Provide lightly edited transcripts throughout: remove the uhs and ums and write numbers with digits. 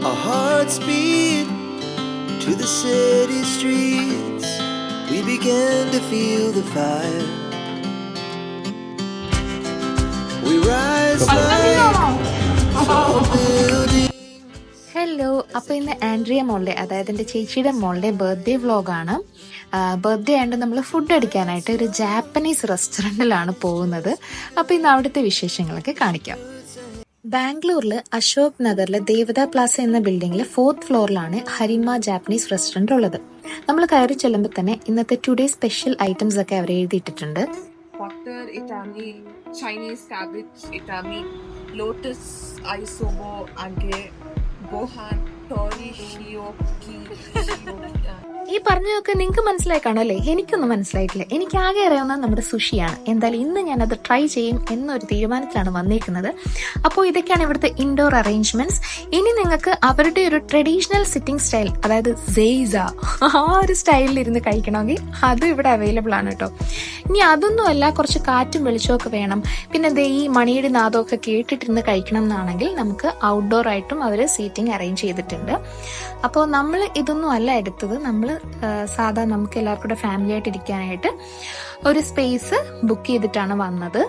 Our hearts beat to the city streets. We began to feel the fire. We rise like tall buildings. Hello, അപ്പോൾ ഇന്ന് Andrea മോളുടെ, അതായത് എൻ്റെ ചേച്ചിയുടെ മോളുടെ ബർത്ത്ഡേ വ്ളോഗാണ്. ബർത്ത്ഡേ ആയതുകൊണ്ട് നമ്മൾ ഫുഡ് അടിക്കാനായിട്ട് ഒരു ജാപ്പനീസ് റെസ്റ്റോറൻറ്റിലാണ് പോകുന്നത്. അപ്പോൾ ഇന്ന് അവിടുത്തെ വിശേഷങ്ങളൊക്കെ കാണിക്കാം. ബാംഗ്ലൂരിൽ അശോക് നഗറിലെ ദേവത പ്ലാസ എന്ന ബിൽഡിങ്ങിലെ 4th ഫ്ലോറിലാണ് ഹരിമ ജാപ്പനീസ് റെസ്റ്റോറൻറ്റ് ഉള്ളത്. നമ്മൾ കയറി ചെല്ലുമ്പോൾ തന്നെ ഇന്നത്തെ ടുഡേ സ്പെഷ്യൽ ഐറ്റംസ് ഒക്കെ അവർ എഴുതിയിട്ടിട്ടുണ്ട്. Butter Itami, Chinese cabbage Itami, lotus aisobo age, gohan, tori shioki. ഈ പറഞ്ഞതൊക്കെ നിങ്ങൾക്ക് മനസ്സിലായി കാണും അല്ലേ? എനിക്കൊന്നും മനസ്സിലായിട്ടില്ല. എനിക്ക് ആകെ അറിയാവുന്നത് നമ്മുടെ സുഷിയാണ്. എന്തായാലും ഇന്ന് ഞാനത് ട്രൈ ചെയ്യും എന്നൊരു തീരുമാനത്തിലാണ് വന്നിരിക്കുന്നത്. അപ്പോൾ ഇതൊക്കെയാണ് ഇവിടുത്തെ ഇൻഡോർ അറേഞ്ച്മെന്റ്സ്. ഇനി നിങ്ങൾക്ക് അവരുടെ ഒരു ട്രഡീഷണൽ സിറ്റിംഗ് സ്റ്റൈൽ, അതായത് സെയ്സ, ആ ഒരു സ്റ്റൈലിൽ ഇരുന്ന് കഴിക്കണമെങ്കിൽ അതും ഇവിടെ അവൈലബിൾ ആണ് കേട്ടോ. ഇനി അതൊന്നുമല്ല, കുറച്ച് കാറ്റും വെളിച്ചമൊക്കെ വേണം, പിന്നെ എന്താ ഈ മണിയുടെ നാദമൊക്കെ കേട്ടിട്ടിരുന്ന് കഴിക്കണം എന്നാണെങ്കിൽ നമുക്ക് ഔട്ട്ഡോർ ആയിട്ടും അവർ സീറ്റിംഗ് അറേഞ്ച് ചെയ്തിട്ടുണ്ട്. അപ്പോൾ നമ്മൾ ഇതൊന്നും അല്ല എടുത്തത്. നമ്മൾ സാധാ നമുക്ക് എല്ലാവർക്കും കൂടെ ഫാമിലി ആയിട്ട് ഇരിക്കാനായിട്ട് ഒരു സ്പേസ് ബുക്ക് ചെയ്തിട്ടാണ് വന്നത്.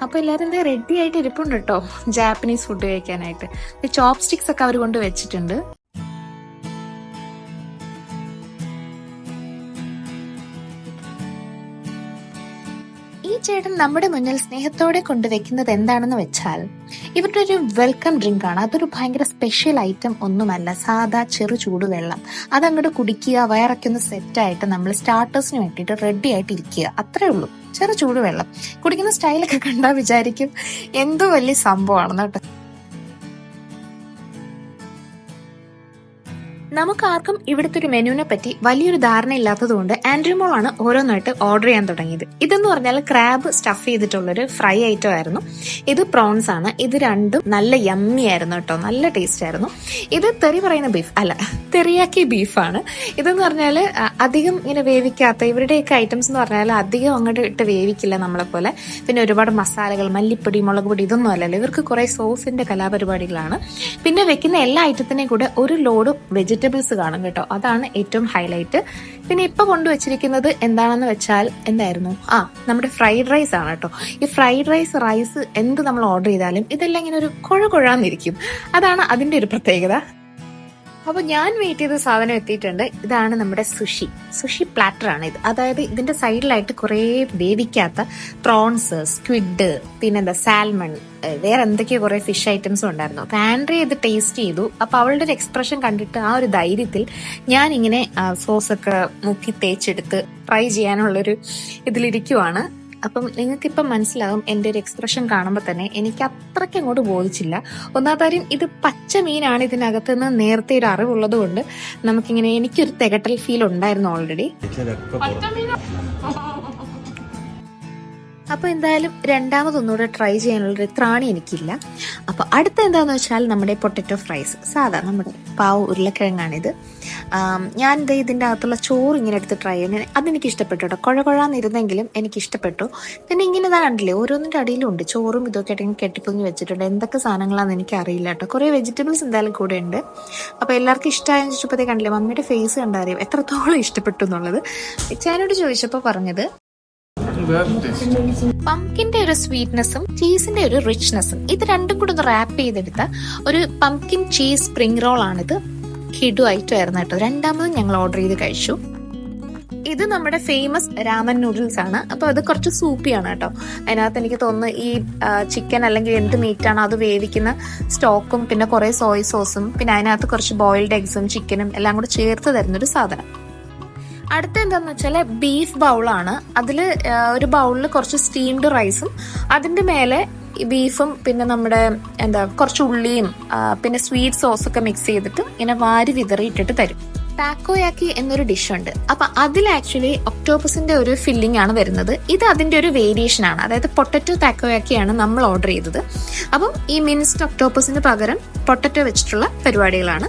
അപ്പോൾ എല്ലാവരും എന്താ റെഡി ആയിട്ട് ഇരിപ്പുണ്ട് കേട്ടോ ജാപ്പനീസ് ഫുഡ് കഴിക്കാനായിട്ട്. ചോപ്പ് സ്റ്റിക്സ് ഒക്കെ അവർ കൊണ്ട് വെച്ചിട്ടുണ്ട്. ഈ ചേട്ടൻ നമ്മുടെ മുന്നിൽ സ്നേഹത്തോടെ കൊണ്ടുവെക്കുന്നത് എന്താണെന്ന് വെച്ചാൽ ഇവരുടെ ഒരു വെൽക്കം ഡ്രിങ്ക് ആണ്. അതൊരു ഭയങ്കര സ്പെഷ്യൽ ഐറ്റം ഒന്നുമല്ല, സാധാ ചെറു ചൂടുവെള്ളം. അതങ്ങോട്ട് കുടിക്കുക, വയറൊക്കെ ഒന്ന് സെറ്റായിട്ട് നമ്മൾ സ്റ്റാർട്ടേഴ്സിന് വേണ്ടിയിട്ട് റെഡി ആയിട്ട് ഇരിക്കുക, അത്രേ ഉള്ളൂ. ചെറു ചൂടുവെള്ളം കുടിക്കുന്ന സ്റ്റൈലൊക്കെ കണ്ടാൽ വിചാരിക്കും എന്തോ വലിയ സംഭവമാണെന്ന് കേട്ടോ. നമുക്ക് ആർക്കും ഇവിടുത്തെ ഒരു മെനുവിനെ പറ്റി വലിയൊരു ധാരണ ഇല്ലാത്തതുകൊണ്ട് ആൻഡ്രിമോളാണ് ഓരോന്നായിട്ട് ഓർഡർ ചെയ്യാൻ തുടങ്ങിയത്. ഇതെന്ന് പറഞ്ഞാൽ ക്രാബ് സ്റ്റഫ് ചെയ്തിട്ടുള്ളൊരു ഫ്രൈ ഐറ്റം ആയിരുന്നു. ഇത് പ്രോൺസ് ആണ്. ഇത് രണ്ടും നല്ല യമ്മി ആയിരുന്നു കേട്ടോ, നല്ല ടേസ്റ്റ് ആയിരുന്നു. ഇത് തെറി പറയുന്ന ബീഫ് അല്ല, തെറിയാക്കി ബീഫാണ്. ഇതെന്ന് പറഞ്ഞാൽ അധികം ഇങ്ങനെ വേവിക്കാത്ത, ഇവരുടെയൊക്കെ ഐറ്റംസ് എന്ന് പറഞ്ഞാൽ അധികം അങ്ങോട്ട് ഇട്ട് വേവിക്കില്ല നമ്മളെ പോലെ. പിന്നെ ഒരുപാട് മസാലകൾ, മല്ലിപ്പൊടി, മുളക് പൊടി ഇതൊന്നും അല്ലല്ലോ. ഇവർക്ക് കുറെ സോസിന്റെ കലാപരിപാടികളാണ്. പിന്നെ വെക്കുന്ന എല്ലാ ഐറ്റത്തിനെയും കൂടെ ഒരു ലോഡ് വെജിറ്റബിൾസ് കാണും കേട്ടോ, അതാണ് ഏറ്റവും ഹൈലൈറ്റ്. പിന്നെ ഇപ്പൊ കൊണ്ടുവച്ചിരിക്കുന്നത് എന്താണെന്ന് വെച്ചാൽ എന്തായിരുന്നു, നമ്മുടെ ഫ്രൈഡ് റൈസ് ആണ് കേട്ടോ. ഈ ഫ്രൈഡ് റൈസ് എന്ത് നമ്മൾ ഓർഡർ ചെയ്താലും ഇതെല്ലാം ഇങ്ങനെ ഒരു കുഴകുഴാന്നിരിക്കും. അതാണ് അതിന്റെ ഒരു പ്രത്യേകത. അപ്പൊ ഞാൻ വെയിറ്റ് ചെയ്ത സാധനം എത്തിയിട്ടുണ്ട്. ഇതാണ് നമ്മുടെ സുഷി പ്ലാറ്റർ ആണ് ഇത്. അതായത് ഇതിന്റെ സൈഡിലായിട്ട് കുറെ വേവിക്കാത്ത പ്രോൺസ്, സ്ക്വിഡ്, പിന്നെന്താ സാൽമൺ, വേറെ എന്തൊക്കെയോ കുറെ ഫിഷ് ഐറ്റംസും ഉണ്ടായിരുന്നു. അപ്പൊ ആൻഡ്രി ഇത് ടേസ്റ്റ് ചെയ്തു. അപ്പൊ അവളുടെ ഒരു എക്സ്പ്രഷൻ കണ്ടിട്ട് ആ ഒരു ധൈര്യത്തിൽ ഞാൻ ഇങ്ങനെ സോസൊക്കെ മുക്കി തേച്ചെടുത്ത് ട്രൈ ചെയ്യാനുള്ളൊരു ഇതിലിരിക്കുവാണ്. അപ്പം നിങ്ങൾക്കിപ്പം മനസ്സിലാകും എൻ്റെ ഒരു എക്സ്പ്രഷൻ കാണുമ്പോൾ തന്നെ എനിക്ക് അത്രയ്ക്ക് അങ്ങോട്ട് ബോധിച്ചില്ല. ഒന്നാമത്തെ കാര്യം, ഇത് പച്ച മീനാണ് ഇതിനകത്ത് നിന്ന് നേരത്തെ ഒരു അറിവുള്ളത് കൊണ്ട് നമുക്കിങ്ങനെ എനിക്കൊരു തികട്ടൽ ഫീൽ ഉണ്ടായിരുന്നു ഓൾറെഡി. അപ്പൊ എന്തായാലും രണ്ടാമതൊന്നുകൂടെ ട്രൈ ചെയ്യാനുള്ളൊരു ത്രാണി എനിക്കില്ല. അപ്പൊ അടുത്ത എന്താന്ന് വെച്ചാൽ നമ്മുടെ പൊട്ടറ്റോ ഫ്രൈസ്, സാധാ നമ്മുടെ പാവ് ഉരുളക്കിഴങ്ങാണിത്. ഞാൻ ഇതിന്റെ അകത്തുള്ള ചോറ് ഇങ്ങനെ എടുത്ത് ട്രൈ ചെയ്യാൻ അതെനിക്ക് ഇഷ്ടപ്പെട്ടു കേട്ടോ. കുഴകുഴാന്നിരുന്നെങ്കിലും എനിക്ക് ഇഷ്ടപ്പെട്ടു. പിന്നെ ഇങ്ങനെ ഇതാ കണ്ടില്ലേ, ഓരോന്നിന്റെ അടിയിലും ഉണ്ട് ചോറും ഇതൊക്കെ ആയിട്ട് കെട്ടിപ്പൊങ്ങി വെച്ചിട്ടുണ്ട്. എന്തൊക്കെ സാധനങ്ങളാന്ന് എനിക്ക് അറിയില്ല കേട്ടോ. കുറെ വെജിറ്റബിൾസ് എന്തായാലും കൂടെ ഉണ്ട്. അപ്പൊ എല്ലാവർക്കും ഇഷ്ടമായെന്ന് ചോദിച്ചപ്പോഴത്തേ കണ്ടില്ലേ, മമ്മിയുടെ ഫേസ് കണ്ടറിയാം എത്രത്തോളം ഇഷ്ടപ്പെട്ടു എന്നുള്ളത്. ചേനോട് ചോദിച്ചപ്പോ പറഞ്ഞത് പംകിന്റെ ഒരു സ്വീറ്റ്നെസ്സും ചീസിന്റെ ഒരു റിച്ച്നെസ്സും ഇത് രണ്ടും കൂടെ ഒന്ന് റാപ്പ് ചെയ്തെടുത്ത ഒരു പംകിൻ ചീസ് സ്പ്രിംഗ് റോൾ ആണിത്. കിഡു ഐറ്റം ആയിരുന്നു കേട്ടോ. രണ്ടാമത് ഞങ്ങൾ ഓർഡർ ചെയ്ത് കഴിച്ചു. ഇത് നമ്മുടെ ഫേമസ് രാമൻ നൂഡിൽസ് ആണ്. അപ്പൊ അത് കുറച്ച് സൂപ്പിയാണ് കേട്ടോ. അതിനകത്ത് എനിക്ക് തോന്നുന്നു ഈ ചിക്കൻ അല്ലെങ്കിൽ എന്ത് മീറ്റ് ആണോ അത് വേവിക്കുന്ന സ്റ്റോക്കും പിന്നെ കുറെ സോയ് സോസും പിന്നെ അതിനകത്ത് കുറച്ച് ബോയിൽഡ് എഗ്സും ചിക്കനും എല്ലാം കൂടെ ചേർത്ത് തരുന്നൊരു സാധനം. അടുത്ത എന്താന്ന് വെച്ചാൽ ബീഫ് ബൗളാണ്. അതിൽ ഒരു ബൗളിൽ കുറച്ച് സ്റ്റീംഡ് റൈസും അതിന്റെ മേലെ ബീഫും പിന്നെ നമ്മുടെ കുറച്ച് ഉള്ളിയും പിന്നെ സ്വീറ്റ് സോസൊക്കെ മിക്സ് ചെയ്തിട്ട് ഇങ്ങനെ വാരി വിതറിയിട്ടിട്ട് തരും. ടാക്കോയാക്കി എന്നൊരു ഡിഷ് ഉണ്ട്. അപ്പൊ അതിൽ ആക്ച്വലി ഒക്ടോപ്പസിന്റെ ഒരു ഫില്ലിംഗ് ആണ് വരുന്നത്. ഇത് അതിന്റെ ഒരു വേരിയേഷൻ ആണ്. അതായത് പൊട്ടറ്റോ ടാക്കോയാക്കിയാണ് നമ്മൾ ഓർഡർ ചെയ്തത്. അപ്പം ഈ മിൻസ്ഡ് ഒക്ടോപ്പസിന് പകരം പൊട്ടറ്റോ വെച്ചിട്ടുള്ള പരിപാടികളാണ്.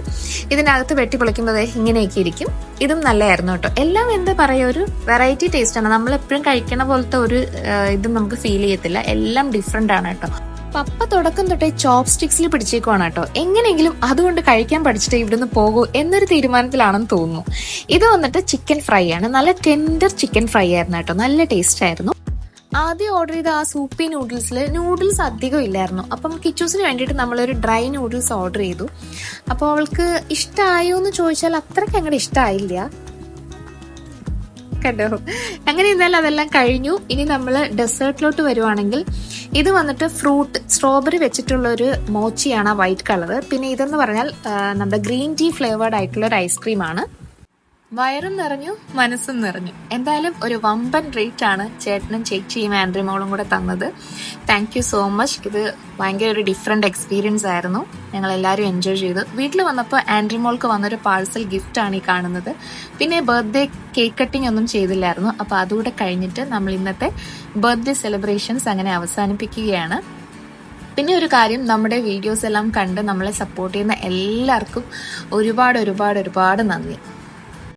ഇതിനകത്ത് വെട്ടിപ്പൊളിക്കുമ്പോൾ ഇങ്ങനെയൊക്കെ ഇരിക്കും. ഇതും നല്ലതായിരുന്നു കേട്ടോ. എല്ലാം എന്താ പറയുക, ഒരു വെറൈറ്റി ടേസ്റ്റ് ആണ്. നമ്മൾ എപ്പോഴും കഴിക്കണ പോലത്തെ ഒരു ഇതും നമുക്ക് ഫീൽ ചെയ്യത്തില്ല. എല്ലാം ഡിഫറെന്റ് ആണ് കേട്ടോ. പപ്പ തുടക്കം തൊട്ടേ ചോപ്പ് സ്റ്റിക്സിൽ പിടിച്ചേക്കുവാണ് കേട്ടോ. എങ്ങനെയെങ്കിലും അതുകൊണ്ട് കഴിക്കാൻ പഠിച്ചിട്ട് ഇവിടുന്ന് പോകൂ എന്നൊരു തീരുമാനത്തിലാണെന്ന് തോന്നുന്നു. ഇത് വന്നിട്ട് ചിക്കൻ ഫ്രൈ ആണ്. നല്ല ടെൻഡർ ചിക്കൻ ഫ്രൈ ആയിരുന്നു കേട്ടോ, നല്ല ടേസ്റ്റ് ആയിരുന്നു. ആദ്യം ഓർഡർ ചെയ്ത ആ സൂപ്പി നൂഡിൽസ് അധികം ഇല്ലായിരുന്നു. അപ്പം കിച്ചൂസിന് വേണ്ടിയിട്ട് നമ്മളൊരു ഡ്രൈ നൂഡിൽസ് ഓർഡർ ചെയ്തു. അപ്പോൾ അവൾക്ക് ഇഷ്ടമായോ എന്ന് ചോദിച്ചാൽ അത്രയ്ക്ക് അങ്ങോട്ട് ഇഷ്ടമായില്ല കണ്ടോ. അങ്ങനെ എന്തായാലും അതെല്ലാം കഴിഞ്ഞു. ഇനി നമ്മൾ ഡെസേർട്ടിലോട്ട് വരുവാണെങ്കിൽ ഇത് വന്നിട്ട് സ്ട്രോബെറി വെച്ചിട്ടുള്ള ഒരു മോച്ചിയാണ്, വൈറ്റ് കളർ. പിന്നെ ഇതെന്ന് പറഞ്ഞാൽ നമ്മുടെ ഗ്രീൻ ടീ ഫ്ലേവേർഡ് ആയിട്ടുള്ള ഒരു ഐസ്ക്രീമാണ്. വയറും നിറഞ്ഞു, മനസ്സും നിറഞ്ഞു. എന്തായാലും ഒരു വമ്പൻ ട്രീറ്റ് ആണ് ചേട്ടനും ചേച്ചിയും ആൻഡ്രിമോളും കൂടെ തന്നത്. Thank you so much. ഇത് ഭയങ്കര ഒരു ഡിഫറെന്റ് എക്സ്പീരിയൻസ് ആയിരുന്നു. ഞങ്ങൾ എല്ലാവരും എൻജോയ് ചെയ്തു. വീട്ടിൽ വന്നപ്പോൾ ആൻഡ്രിമോൾക്ക് വന്നൊരു പാഴ്സൽ ഗിഫ്റ്റ് ആണ് ഈ കാണുന്നത്. പിന്നെ ബർത്ത്ഡേ കേക്ക് കട്ടിംഗ് ഒന്നും ചെയ്തില്ലായിരുന്നു. അപ്പോൾ അതുകൂടെ കഴിഞ്ഞിട്ട് നമ്മൾ ഇന്നത്തെ ബർത്ത്ഡേ സെലിബ്രേഷൻസ് അങ്ങനെ അവസാനിപ്പിക്കുകയാണ്. പിന്നെ ഒരു കാര്യം, നമ്മുടെ വീഡിയോസ് എല്ലാം കണ്ട് നമ്മളെ സപ്പോർട്ട് ചെയ്യുന്ന എല്ലാവർക്കും ഒരുപാട് നന്ദി.